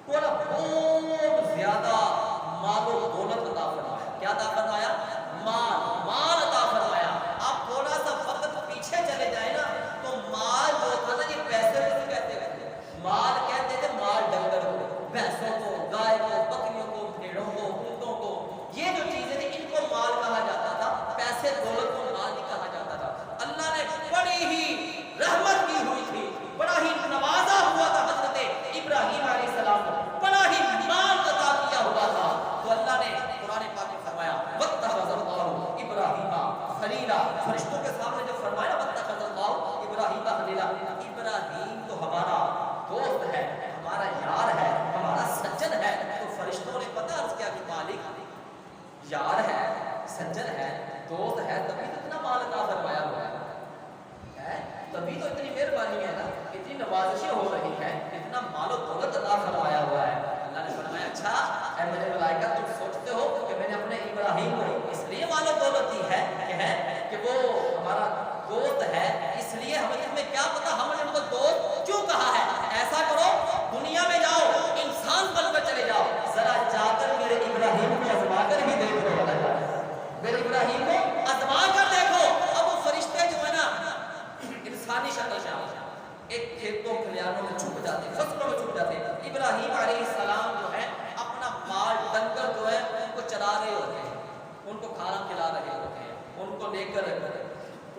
کو نا بہت زیادہ مال و دولت عطا فرمایا. کیا عطا فرمایا؟ مال عطا فرمایا. آپ تھوڑا سا وقت پیچھے چلے جائیں نا تو مال جو تھا نا یہ پیسے کو کہتے تھے. مال کہتے تھے مال ڈنگر کو، بھینسوں کو، گائے کو، بکریوں کو، بھیڑوں کو، اونٹوں کو. یہ جو چیزیں تھیں ان کو مال کہا جاتا تھا. پیسے دولت کو مال نہیں کہا جاتا تھا. اللہ نے بڑی ہی رحمت کی ہوئی تھی، بڑا ہی نوازا ہوا تھا حضرت ابراہیم علیہ السلام کو، بڑا ہی مال عطا کیا ہوا تھا. تو اللہ نے قرآن پاک میں فرمایا وَاتَّخَذَ اللَّهُ إِبْرَاهِيمَ خلیلا. فرشتوں کے سامنے جو فرمایا وَاتَّخَذَ اللَّهُ إِبْرَاهِيمَ خلیلا، ابراہیم تو ہمارا دوست ہے، ہمارا یار ہے، ہمارا سجن ہے. تو فرشتوں نے پتہ عرض کیا کہ مالک یار ہے، سجن ہے، دوست ہے، تبھی تو اتنا مال عطا فرمایا ہوا ہے، تبھی تو اتنی مہربانی ہے نا، اتنی نوازشیں ہو رہی ہیں، اتنا مال و دولت عطا فرمایا ہوا ہے. اللہ نے فرمایا اچھا اے میرے ملائکہ تم سوچتے ہو کہ میں نے اپنے ابراہیم کو اس لیے مال و دولت دی ہے کہ وہ ہمارا دوست ہے، اس لیے ہمیں کیا پتا ہم نے ان کو دوست کیوں کہا ہے. ایسا کرو دنیا میں جاؤ انسان بن کر چلے جاؤ، ذرا جا کر میرے ابراہیم کو آزما کر ہی دیکھو، میرے ابراہیم کو آزما کر دیکھو. اب وہ فرشتے جو ہے نا انسانی شکل میں ایک کھیتوں کھلیانوں میں چھپ جاتے ہیں، فصلوں میں چھپ جاتے ہیں. ابراہیم علیہ السلام جو ہے اپنا مال ڈنگر جو ہے ان کو چلا رہے ہوتے ہیں، ان کو کھانا کھلا رہے ہوتے ہیں، ان کو لے کر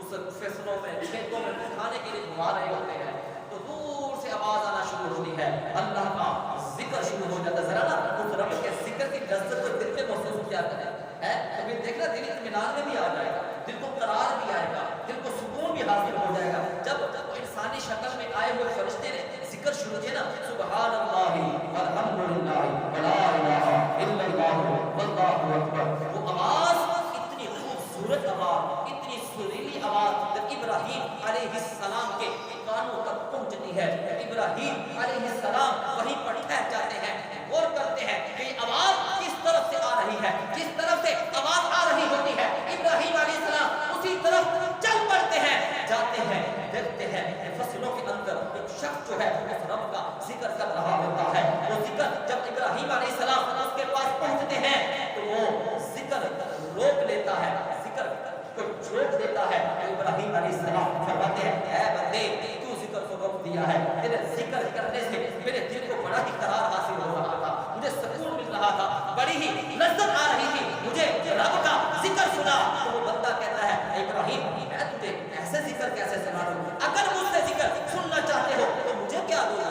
اس فصلوں میں کھیتوں میں کھانے کے لیے گھما رہے ہوتے ہیں. تو دور سے آواز آنا شروع ہوتی ہے، اللہ کا ذکر شروع ہو جاتا ہے. ذرا نا اس رب کے ذکر کی لذت کو دل میں محسوس کیا کریں ہے. کبھی دیکھنا دل اطمینان میں بھی آ جائے گا، دل کو قرار بھی آئے گا، دل کو سکون بھی حاصل ہو جائے گا. جب انسانی شکل میں آئے ہوئے فرشتے نے ذکر شروع کیا نا، سبحان اللہ والحمدللہ ولا الہ الا اللہ واللہ اکبر، وہ آواز اتنی خوبصورت آواز، اتنی سریلی آواز جب ابراہیم علیہ السلام کے کانوں تک پہنچتی ہے. ابراہیم علیہ السلام وہیں پر ٹھہر جاتے ہیں، غور کرتے ہیں کہ یہ آواز کس طرف سے آ رہی ہے. جس طرف سے آواز آ رہی ہوتی ہے ابراہیم علیہ السلام اسی طرف چل پڑتے ہیں، جاتے ہیں، دیکھتے ہیں فصلوں کے اندر ایک شخص جو ہے اس رب کا ذکر کر رہا ہوتا ہے. وہ ذکر جب ابراہیم علیہ السلام اس کے پاس پہنچتے ہیں تو وہ ذکر روک لیتا ہے، ذکر کو چھوڑ دیتا ہے. ابراہیم علیہ السلام فرماتے ہیں اے بندے کیوں ذکر کو روک دیا ہے؟ تیرے ذکر کرنے سے میرے دل کو بڑا ہی قرار حاصل ہو رہا تھا، مجھے سکون مل رہا تھا، بڑی ہی لذت آ رہی تھی، مجھے رب کا ذکر سنا. تو وہ بندہ کہتا ہے اے ابراہیم میں تجھے ایسے ذکر کیسے سنا دوں؟ اگر مجھ سے ذکر سننا چاہتے ہو تو مجھے کیا دو گے؟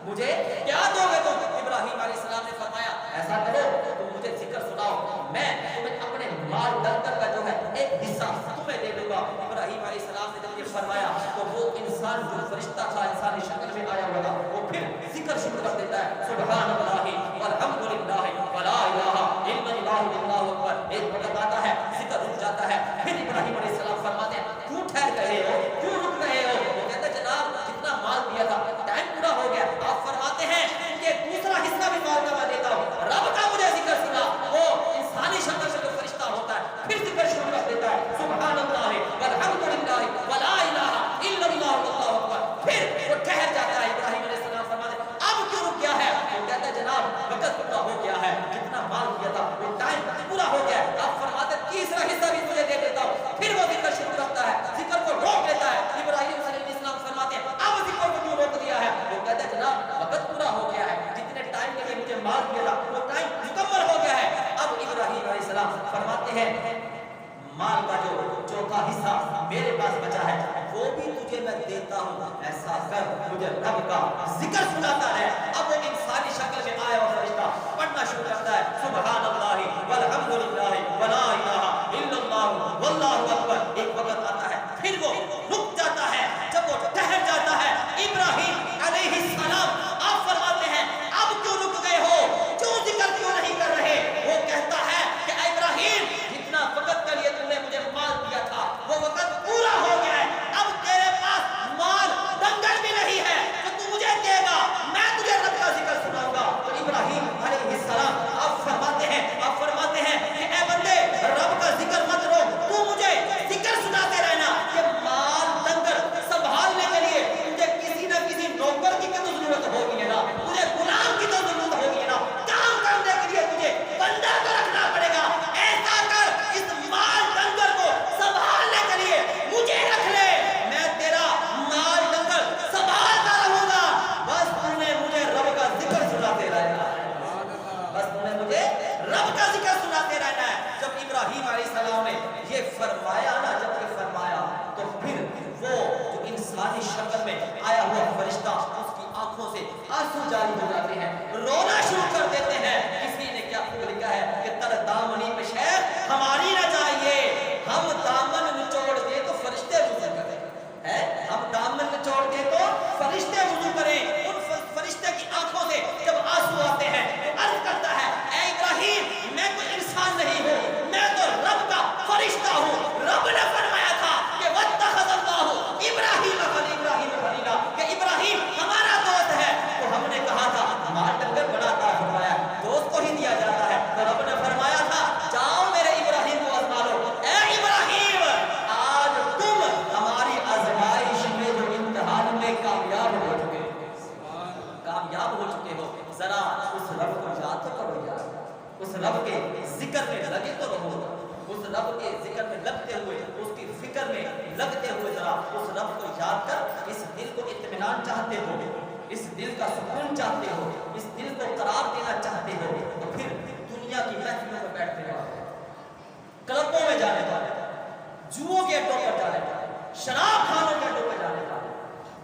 مجھے کیا دو گے تم؟ ابراہیم علیہ السلام نے فرمایا ایسا کرو تم مجھے ذکر سناؤ، میں تمہیں اپنے مال ڈنگر کا جو ہے ایک حصہ تمہیں دے دوں گا. ابراہیم علیہ السلام نے جب یہ فرمایا تو وہ انسان جو فرشتہ تھا انسانی شکل میں آیا ہوا وہ پھر ذکر شروع کر دیتا ہے، سبحان اللہ والحمدللہ ولا الہ الا اللہ واللہ اکبر. ایک وقت آتا ہے ذکر رک جاتا ہے، پھر ابراہیم علیہ السلام فرماتے ہیں کیوں ٹھہر گئے ہو، کیوں رک گئے ہو؟ وہ کہتے ہیں جناب جتنا مال دیا تھا ٹائم پورا ہو گیا. آپ فرماتے ہیں کہ دوسرا حصہ بھی مال کا میں دیتا ہوں. رب کا مجھے ذکر سنا. وہ انسانی شکل سے جو فرشتہ ہوتا ہے پھر ذکر شروع کر دیتا ہے، سبحان اللہ والحمدللہ ولا الہ الا اللہ واللہ اکبر. پھر وہ ٹھہر جاتا ہے. ابراہیم علیہ السلام فرماتے ہیں اب کیوں رک گیا ہے؟ وہ کہتا ہے جناب وقت پورا ہو گیا ہے، جتنا مال دیا تھا وہ ٹائم پورا ہو گیا ہے. آپ فرماتے ہیں تیسرا حصہ بھی مجھے دے دیتا ہوں. پھر وہ ذکر شروع کرتا ہے، ذکر کو روک لیتا ہے. ابراہیم علیہ السلام فرماتے ہیں اب ذکر کو کیوں روک دیا ہے؟ وہ کہتا ہے جناب وقت پورا ہو گیا ہے، جتنے ٹائم کے لیے مجھے مال دیا تھا وہ ٹائم مکمل ہو گیا ہے. اب ابراہیم علیہ السلام فرماتے ہیں مال کا جو چوتھا حصہ میرے پاس بچا ہے وہ بھی تجھے میں دیتا ہوں، ایسا کر مجھے رب کا ذکر سناتا ہے. اب وہ انسانی شکل میں آیا اور فرشتہ پڑھنا شروع کرتا ہے، سبحان اللہ والحمدللہ ولا الہ الا اللہ واللہ اکبر. ایک وقت آتا ہے پھر وہ رک جاتا ہے. جب وہ ٹھہر جاتا ہے ابراہیم علیہ السلام آپ فرماتے ہیں اب کیوں رک گئے ہو، کیوں ذکر کیوں نہیں کر رہے؟ وہ کہتا ہے کہ اے ابراہیم جتنا وقت کے لیے تم نے مجھے مال دیا تھا وہ وقت پورا ہو گیا ہے. اب تیرے پاس مال ڈنگر بھی نہیں ہے تو تو مجھے دے گا، میں تجھے رب کا ذکر سناؤں گا. تو ابراہیم علیہ السلام آپ فرماتے ہیں کہ اے کو اطمینان چاہتے ہو، اس دل کا سکون چاہتے ہو، اس دل کو قرار دینا چاہتے ہو، تو پھر دنیا کی محفلوں میں بیٹھنے والے، کلبوں میں جانے والے، جوؤں کے اڈوں پر جانے والے، شراب خانوں کے اڈوں پر جانے والے،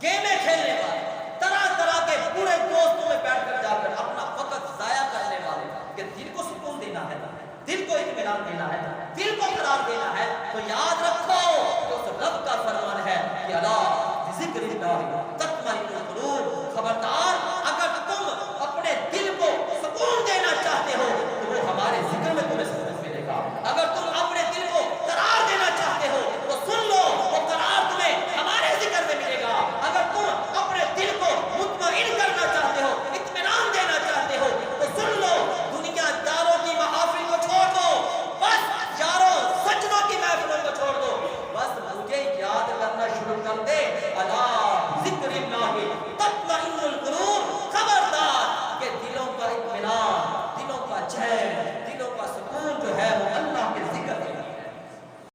گیمیں کھیلنے والے، طرح طرح کے برے دوستوں میں بیٹھ کر جا کر اپنا وقت ضائع کرنے والے، کہ دل کو سکون دینا ہے، دل کو اطمینان دینا ہے، دل کو قرار دینا ہے، تو یاد رکھ